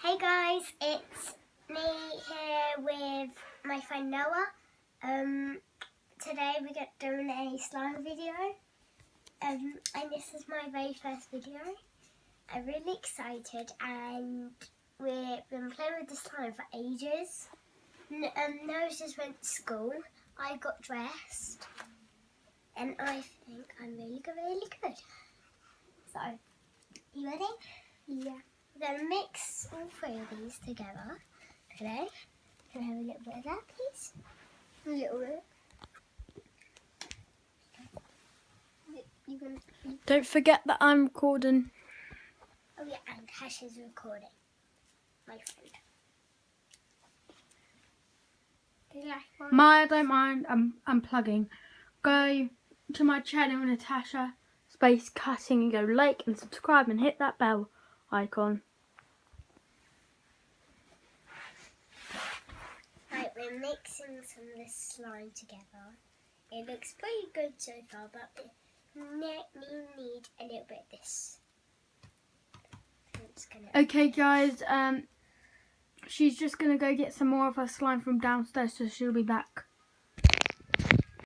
Hey guys, it's me here with my friend Noah. Today we're doing a slime video, and this is my very first video. I'm really excited, and we've been playing with the slime for ages. Noah just went to school, I got dressed, and I think I'm really good. So, you ready? Yeah. We're going to mix all three of these together today. Can I have a little bit of that, please? A little bit. Don't forget that I'm recording. Oh yeah, and Hash is recording. My friend. Do you like mine? Maya, don't mind. I'm plugging. Go to my channel, Natasha Space Cutting, and go like and subscribe and hit that bell icon. Right, we're mixing some of this slime together. It looks pretty good so far, but we need a little bit of this. Okay, guys. She's just gonna go get some more of her slime from downstairs, so she'll be back